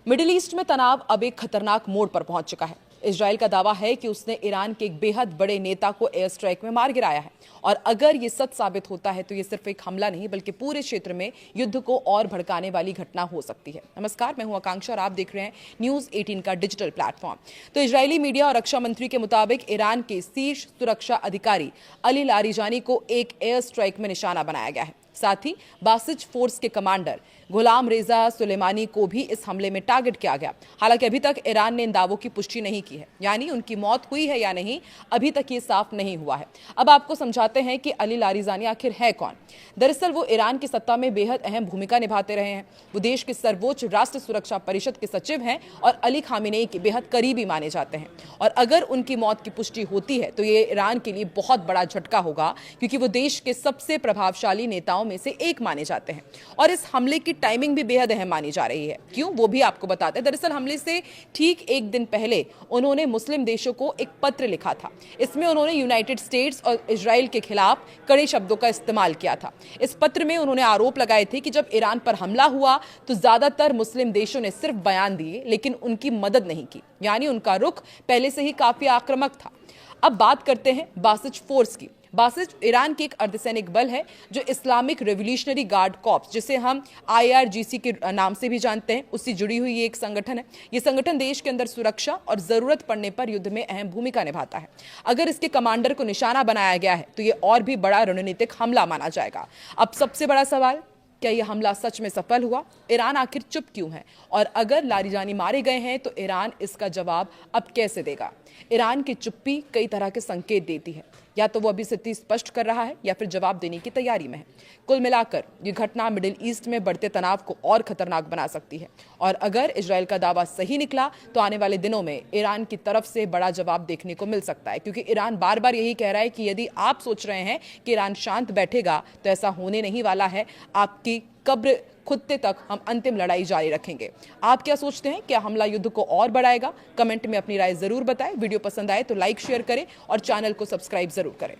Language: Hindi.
मिडिल ईस्ट में तनाव अब एक खतरनाक मोड़ पर पहुंच चुका है। इजराइल का दावा है कि उसने ईरान के एक बेहद बड़े नेता को एयर स्ट्राइक में मार गिराया है और अगर ये सच साबित होता है तो ये सिर्फ एक हमला नहीं बल्कि पूरे क्षेत्र में युद्ध को और भड़काने वाली घटना हो सकती है। नमस्कार, मैं हूं आकांक्षा और आप देख रहे हैं न्यूज 18 का डिजिटल प्लेटफॉर्म। तो इजरायली मीडिया और रक्षा मंत्री के मुताबिक ईरान के शीर्ष सुरक्षा अधिकारी अली लारिजानी को एक एयर स्ट्राइक में निशाना बनाया गया है। साथ ही बासिज फोर्स के कमांडर गुलाम रेजा सुलेमानी को भी इस हमले में टारगेट किया गया। हालांकि अभी तक ईरान ने इन दावों की पुष्टि नहीं की है, यानी उनकी मौत हुई है या नहीं अभी तक ये साफ नहीं हुआ है। अब आपको समझाते हैं कि अली लारिजानी आखिर है कौन। दरअसल वो ईरान की सत्ता में बेहद अहम भूमिका निभाते रहे हैं। वो देश के सर्वोच्च राष्ट्र सुरक्षा परिषद के सचिव हैं और अली खामेनेई के बेहद करीबी माने जाते हैं। और अगर उनकी मौत की पुष्टि होती है तो ये ईरान के लिए बहुत बड़ा झटका होगा, क्योंकि वो देश के सबसे प्रभावशाली नेताओं में से एक माने जाते हैं। और इस हमले की टाइमिंग भी बेहद अहम मानी जा रही है। क्यों, वो भी आपको बताते हैं। दरअसल हमले से ठीक एक दिन पहले उन्होंने मुस्लिम देशों को एक पत्र लिखा था। इसमें उन्होंने यूनाइटेड स्टेट्स और इजराइल के खिलाफ कड़े शब्दों का इस्तेमाल किया था। इस पत्र में उन्होंने आरोप लगाए थे कि जब ईरान पर हमला हुआ तो ज्यादातर मुस्लिम देशों ने सिर्फ बयान दिए लेकिन उनकी मदद नहीं की, यानी उनका रुख पहले से ही काफी आक्रामक था। अब बात करते हैं बासिज फोर्स की। बासिज ईरान की एक अर्धसैनिक बल है जो इस्लामिक रेवोल्यूशनरी गार्ड कॉर्प्स, जिसे हम IRGC के नाम से भी जानते हैं, उससे जुड़ी हुई एक संगठन है। ये संगठन देश के अंदर सुरक्षा और जरूरत पड़ने पर युद्ध में अहम भूमिका निभाता है। अगर इसके कमांडर को निशाना बनाया गया है तो ये और भी बड़ा रणनीतिक हमला माना जाएगा। अब सबसे बड़ा सवाल, क्या यह हमला सच में सफल हुआ? ईरान आखिर चुप क्यों है? और अगर लारिजानी मारे गए हैं तो ईरान इसका जवाब अब कैसे देगा? ईरान की चुप्पी कई तरह के संकेत देती है। या तो वो अभी स्थिति स्पष्ट कर रहा है या फिर जवाब देने की तैयारी में है। कुल मिलाकर ये घटना मिडिल ईस्ट में बढ़ते तनाव को और खतरनाक बना सकती है। और अगर इजराइल का दावा सही निकला तो आने वाले दिनों में ईरान की तरफ से बड़ा जवाब देखने को मिल सकता है, क्योंकि ईरान बार बार यही कह रहा है कि यदि आप सोच रहे हैं कि ईरान शांत बैठेगा तो ऐसा होने नहीं वाला है। आपकी कब्र खुदते तक हम अंतिम लड़ाई जारी रखेंगे। आप क्या सोचते हैं? क्या हमला युद्ध को और बढ़ाएगा? कमेंट में अपनी राय जरूर बताएं। वीडियो पसंद आए तो लाइक शेयर करें और चैनल को सब्सक्राइब जरूर करें।